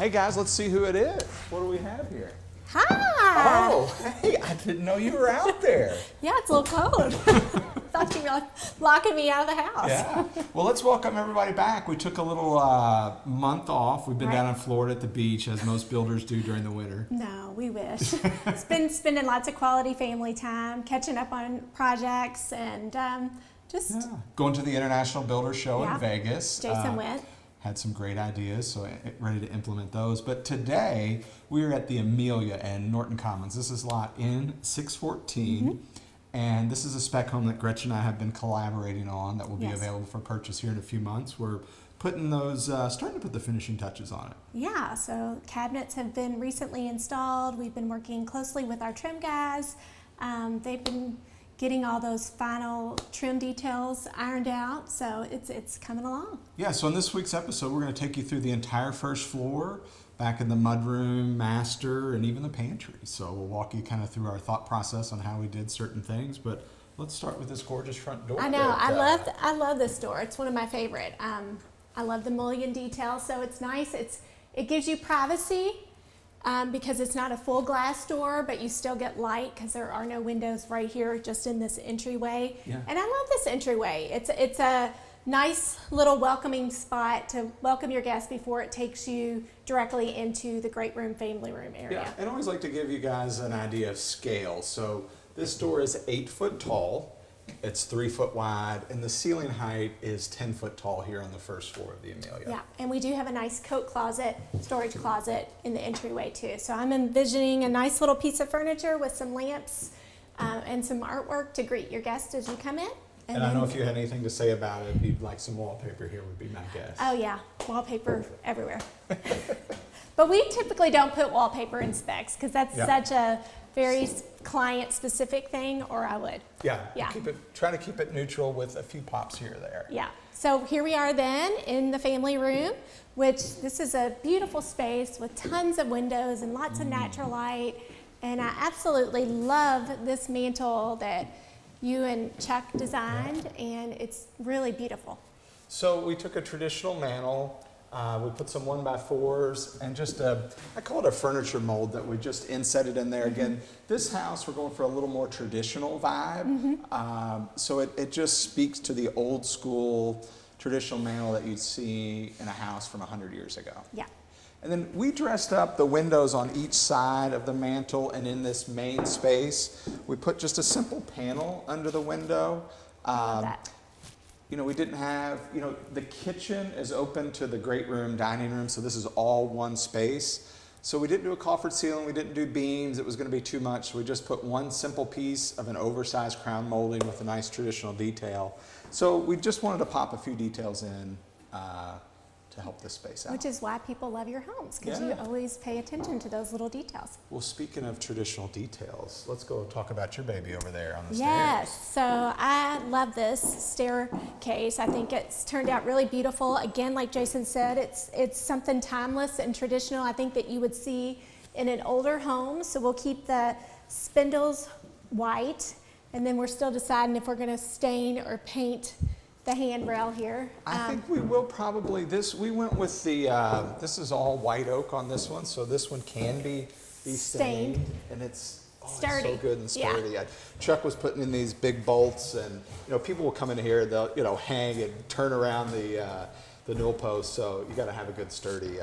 Hey guys, let's see who it is. What do we have here? Hi! Oh, hey, I didn't know you were out there. Yeah, it's a little cold. Thought you were locking me out of the house. Yeah. Well, let's welcome everybody back. We took a little month off. We've been down in Florida at the beach, as most builders do during the winter. No, we wish. It's been spending lots of quality family time, catching up on projects, and just... Going to the International Builder Show in Vegas. Jason went. Had some great ideas, so ready to implement those. But today, we are at the Amelia in Norton Commons. This is lot N614, and this is a spec home that Gretchen and I have been collaborating on that will be available for purchase here in a few months. We're putting those, starting to put the finishing touches on it. Yeah, so cabinets have been recently installed. We've been working closely with our trim guys. They've been getting all those final trim details ironed out, so it's coming along. Yeah, so in this week's episode, we're going to take you through the entire first floor, back in the mudroom, master, and even the pantry. So we'll walk you kind of through our thought process on how we did certain things, but let's start with this gorgeous front door. I know, I love this door. It's one of my favorite. I love the mullion detail, so it's nice. It gives you privacy. Because it's not a full glass door, but you still get light because there are no windows right here, just in this entryway. Yeah. And I love this entryway. It's a nice little welcoming spot to welcome your guests before it takes you directly into the great room, family room area. Yeah, and I always like to give you guys an idea of scale. So this door is 8 foot tall. It's 3 foot wide, and the ceiling height is 10 foot tall here on the first floor of the Amelia. Yeah, and we do have a nice coat closet, storage closet in the entryway too. So I'm envisioning a nice little piece of furniture with some lamps and some artwork to greet your guests as you come in. And I know if you had anything to say about it, you'd like some wallpaper here would be my guess. Oh yeah, wallpaper everywhere. But we typically don't put wallpaper in specs because that's such a very client-specific thing, or I would. Yeah. Try to keep it neutral with a few pops here or there. Yeah. So here we are then in the family room, which this is a beautiful space with tons of windows and lots of natural light. And I absolutely love this mantle that you and Chuck designed, and it's really beautiful. So we took a traditional mantle. We put some 1x4s and just I call it a furniture mold that we just insetted in there. Again, this house, we're going for a little more traditional vibe. So it just speaks to the old school traditional mantle that you'd see in a house from 100 years ago. Yeah. And then we dressed up the windows on each side of the mantle, and in this main space, we put just a simple panel under the window. You know, we didn't have, the kitchen is open to the great room, dining room, so this is all one space. So we didn't do a coffered ceiling, we didn't do beams, it was going to be too much, so we just put one simple piece of an oversized crown molding with a nice traditional detail. So we just wanted to pop a few details in to help this space out. Which is why people love your homes, because you always pay attention to those little details. Well, speaking of traditional details, let's go talk about your baby over there on the stairs. Yes, so I love this staircase. I think it's turned out really beautiful. Again, like Jason said, it's something timeless and traditional, I think, that you would see in an older home. So we'll keep the spindles white, and then we're still deciding if we're going to stain or paint the handrail here. I think we will probably, we went with the, this is all white oak on this one, so this one can be stained, and it's sturdy. It's so good and sturdy. Yeah. Chuck was putting in these big bolts, and people will come in here, they'll hang and turn around the newel post, so you got to have a good sturdy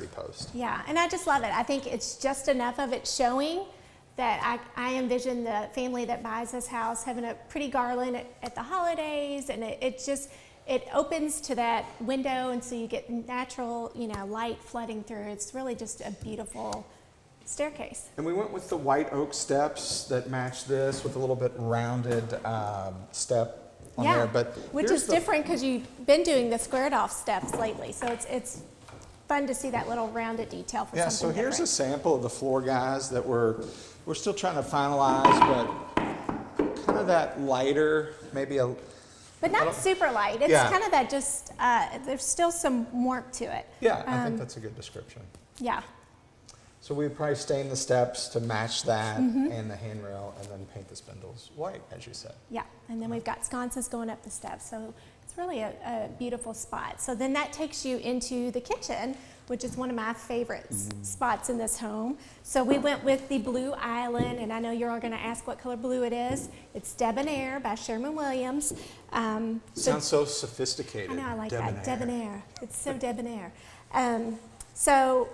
post. Yeah, and I just love it. I think it's just enough of it showing that I envision the family that buys this house having a pretty garland at the holidays, and it opens to that window, and so you get natural, light flooding through. It's really just a beautiful staircase. And we went with the white oak steps that match this with a little bit rounded step on there. But which is different because you've been doing the squared off steps lately, so it's fun to see that little rounded detail for something so here's different. a sample of the floor, guys, that we're still trying to finalize, but kind of that lighter, but not super light. It's kind of that just, there's still some warmth to it. Yeah, I think that's a good description. Yeah. So we would probably stain the steps to match that and the handrail, and then paint the spindles white, as you said. Yeah, and then we've got sconces going up the steps, so it's really a beautiful spot. So then that takes you into the kitchen, which is one of my favorite spots in this home. So we went with the blue island, and I know you're all going to ask what color blue it is. It's Debonair by Sherman-Williams. Sounds so sophisticated. I know, I like Debonair. that. Debonair. It's so debonair. So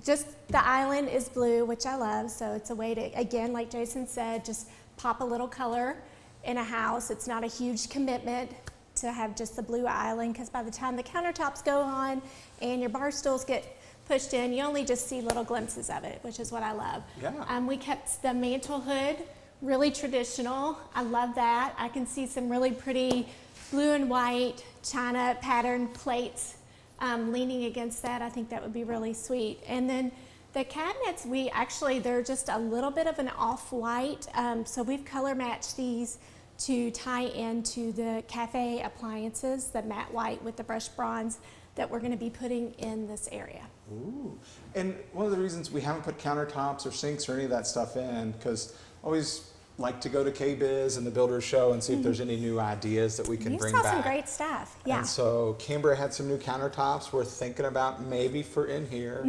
just the island is blue, which I love. So it's a way to, again, like Jason said, just pop a little color in a house. It's not a huge commitment to have just the blue island, because by the time the countertops go on and your bar stools get pushed in, you only just see little glimpses of it, which is what I love. Yeah. We kept the mantle hood really traditional. I love that. I can see some really pretty blue and white china pattern plates leaning against that. I think that would be really sweet. And then the cabinets, they're just a little bit of an off-white, so we've color matched these to tie into the cafe appliances, the matte white with the brushed bronze that we're going to be putting in this area. Ooh. And one of the reasons we haven't put countertops or sinks or any of that stuff in, because I always like to go to KBIS and the Builders Show and see if there's any new ideas that we can You bring saw back. some great stuff. Yeah. And so Cambria had some new countertops we're thinking about maybe for in here.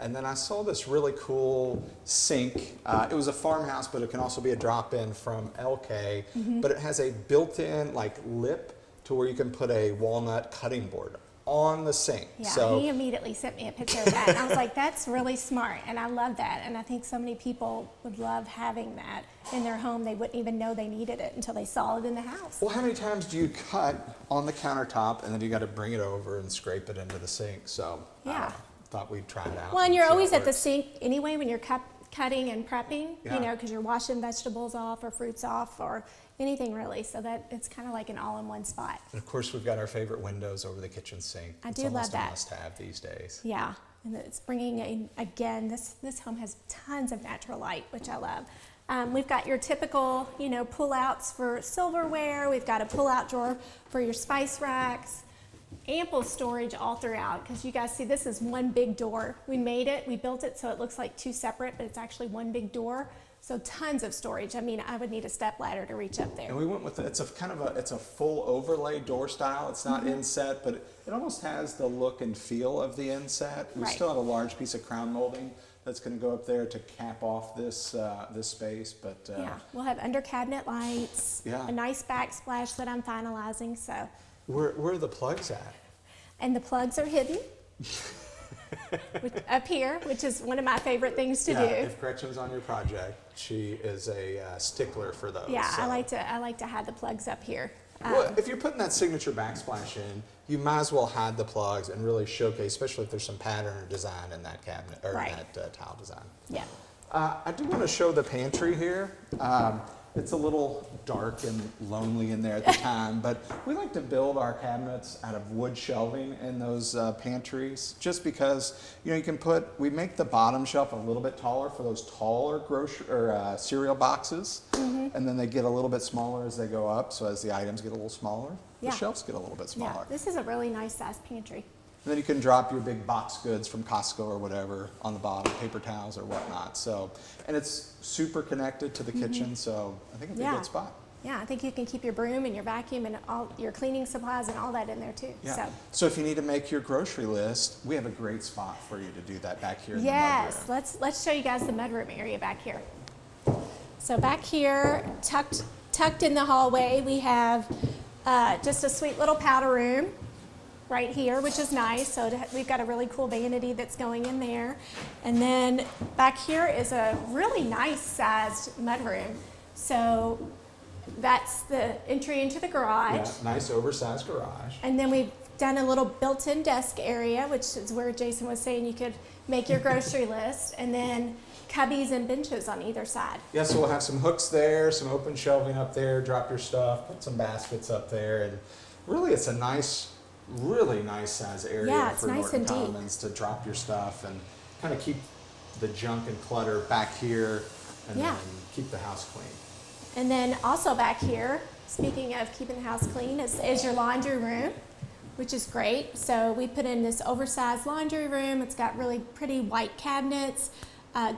And then I saw this really cool sink. It was a farmhouse, but it can also be a drop-in from LK. But it has a built-in like lip to where you can put a walnut cutting board on the sink. Yeah, So he immediately sent me a picture of that. And I was like, that's really smart. And I love that. And I think so many people would love having that in their home. They wouldn't even know they needed it until they saw it in the house. well, how many times do you cut on the countertop and then you got to bring it over and scrape it into the sink? So Yeah. thought we'd try it out. Well, and you're see how always it at the works. sink anyway when you're cutting and prepping, Yeah. you know, because you're washing vegetables off or fruits off or anything really. So that it's kind of like an all-in-one spot. And of course, we've got our favorite windows over the kitchen sink. I It's do love almost that. a must-have these days. Yeah, and it's bringing in, again, this home has tons of natural light, which I love. We've got your typical, you know, pull-outs for silverware. We've got a pull-out drawer for your spice racks. Ample storage all throughout, because you guys see this is one big door. We built it so it looks like two separate, but it's actually one big door. So tons of storage. I mean, I would need a step ladder to reach up there. And we went with it's a full overlay door style. It's not inset, but it almost has the look and feel of the inset. We Right. still have a large piece of crown molding that's going to go up there to cap off this this space. But Yeah, we'll have under cabinet lights, Yeah. a nice backsplash that I'm finalizing. So, where are the plugs at? and the plugs are hidden up here, which is one of my favorite things to yeah, do. if Gretchen's on your project, she is a stickler for those. Yeah, so. I like to have the plugs up here. Well, if you're putting that signature backsplash in, you might as well hide the plugs and really showcase, especially if there's some pattern or design in that cabinet or Right. in that tile design. Yeah. I do want to show the pantry here. It's a little dark and lonely in there at the time, but we like to build our cabinets out of wood shelving in those pantries, just because, you know, we make the bottom shelf a little bit taller for those taller cereal boxes, and then they get a little bit smaller as they go up. So as the items get a little smaller, Yeah. the shelves get a little bit Yeah, smaller. this is a really nice size pantry. And then you can drop your big box goods from Costco or whatever on the bottom, paper towels or whatnot. So, and it's super connected to the kitchen, so I think it'd be a Yeah. good spot. Yeah, I think you can keep your broom and your vacuum and all your cleaning supplies and all that in there too. Yeah. So if you need to make your grocery list, we have a great spot for you to do that back here in Yes, the mudroom. let's show you guys the mudroom area back here. So back here, tucked in the hallway, we have just a sweet little powder room right here, which is nice. So we've got a really cool vanity that's going in there. And then back here is a really nice sized mudroom. So that's the entry into the garage. Yeah, nice oversized garage. And then we've done a little built-in desk area, which is where Jason was saying you could make your grocery list, and then cubbies and benches on either side. Yeah, so we'll have some hooks there, some open shelving up there, drop your stuff, put some baskets up there, and really it's a nice, really nice size area Yeah, it's for nice Norton and deep. Commons to drop your stuff and kind of keep the junk and clutter back here and Yeah. then keep the house clean. And then also back here, speaking of keeping the house clean, is your laundry room, which is great. So we put in this oversized laundry room. It's got really pretty white cabinets,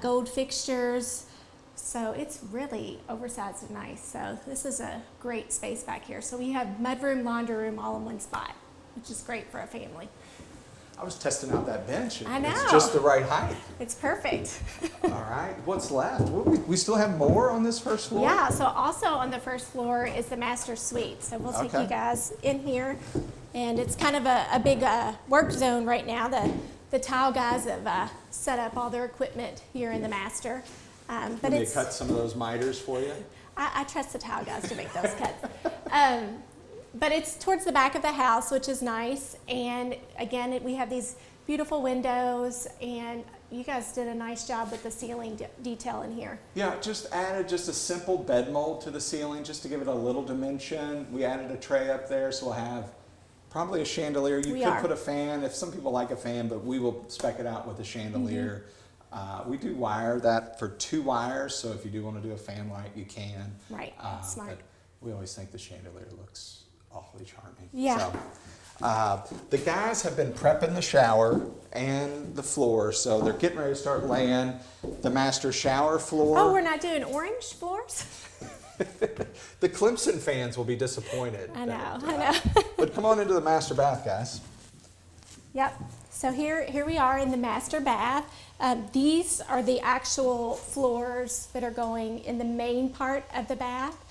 gold fixtures. So it's really oversized and nice. So this is a great space back here. So we have mudroom, laundry room all in one spot, which is great for a family. I was testing out that bench. I know. It's just the right height. It's perfect. All right, what's left? We still have more on this first floor? Yeah, so also on the first floor is the master suite. So we'll take Okay. you guys in here. And it's kind of a big work zone right now. The tile guys have set up all their equipment here in the master. But Did they it's, cut some of those miters for you? I trust the tile guys to make those cuts. But it's towards the back of the house, which is nice. And again, we have these beautiful windows, and you guys did a nice job with the ceiling detail in here. Yeah, just added just a simple bed mold to the ceiling just to give it a little dimension. We added a tray up there, so we'll have probably a chandelier. You could put a fan if some people like a fan, but we will spec it out with a chandelier. We do wire that for 2 wires, so if you do want to do a fan light, you can. Right, that's smart. But we always think the chandelier looks awfully charming. Yeah. So, the guys have been prepping the shower and the floor, so they're getting ready to start laying the master shower floor. Oh, we're not doing orange floors? The Clemson fans will be disappointed. I know. But come on into the master bath, guys. Yep. So here we are in the master bath. These are the actual floors that are going in the main part of the bath.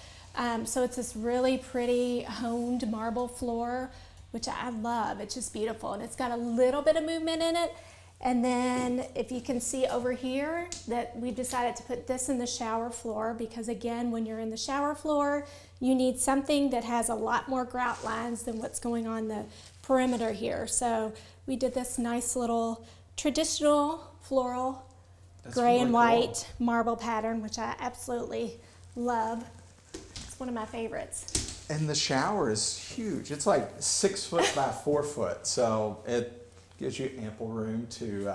So it's this really pretty honed marble floor, which I love. It's just beautiful, and it's got a little bit of movement in it. And then if you can see over here that we've decided to put this in the shower floor, because again, when you're in the shower floor, you need something that has a lot more grout lines than what's going on the perimeter here. So we did this nice little traditional floral gray and white marble pattern, which I absolutely love. It's one of my favorites. And the shower is huge. It's like 6 foot by 4 foot, so it gives you ample room to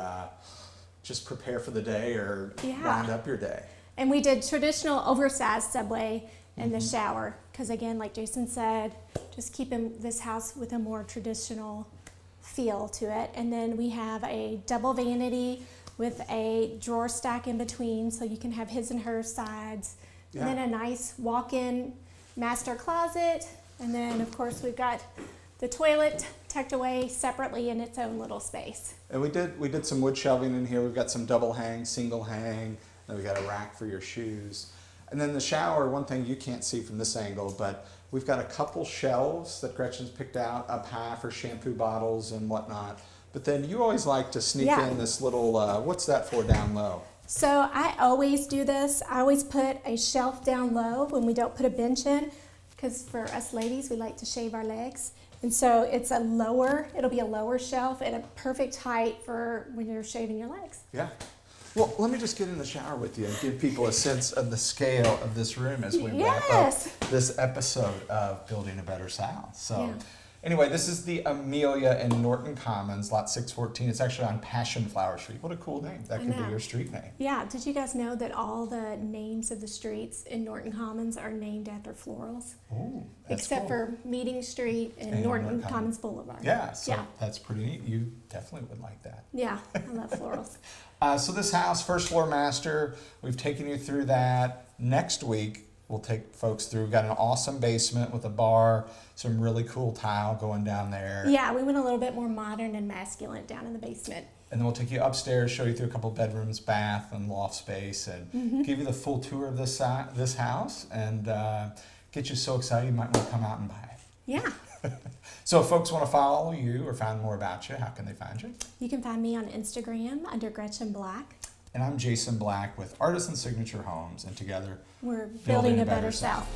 just prepare for the day or wind up your day. And we did traditional oversized subway in the shower, because again, like Jason said, just keeping this house with a more traditional feel to it. And then we have a double vanity with a drawer stack in between, so you can have his and her sides. And then a nice walk-in master closet. And then of course we've got the toilet tucked away separately in its own little space. And we did some wood shelving in here. We've got some double hang, single hang, then we got a rack for your shoes. And then the shower, one thing you can't see from this angle, but we've got a couple shelves that Gretchen's picked out up high for shampoo bottles and whatnot. But then you always like to sneak in this little, what's that for down low? So I always do this. I always put a shelf down low when we don't put a bench in, because for us ladies, we like to shave our legs. And so it's it'll be a lower shelf and a perfect height for when you're shaving your legs. Yeah. Well, let me just get in the shower with you and give people a sense of the scale of this room as we wrap up this episode of Building a Better South. So anyway, this is the Amelia in Norton Commons, lot 614. It's actually on Passion Flower Street. What a cool name. That could be your street name. Yeah. Did you guys know that all the names of the streets in Norton Commons are named after florals? Ooh, that's Except cool. for Meeting Street and Norton Commons Boulevard. Yeah, so that's pretty neat. You definitely would like that. Yeah, I love florals. So this house, first floor master, we've taken you through that. Next week, we'll take folks through. We've got an awesome basement with a bar, some really cool tile going down there. Yeah, we went a little bit more modern and masculine down in the basement. And then we'll take you upstairs, show you through a couple bedrooms, bath, and loft space, and give you the full tour of this house, and get you so excited you might want to come out and buy it. Yeah. So if folks want to follow you or find more about you, how can they find you? You can find me on Instagram under Gretchen Black. And I'm Jason Black with Artisan Signature Homes, and together We're building a better South.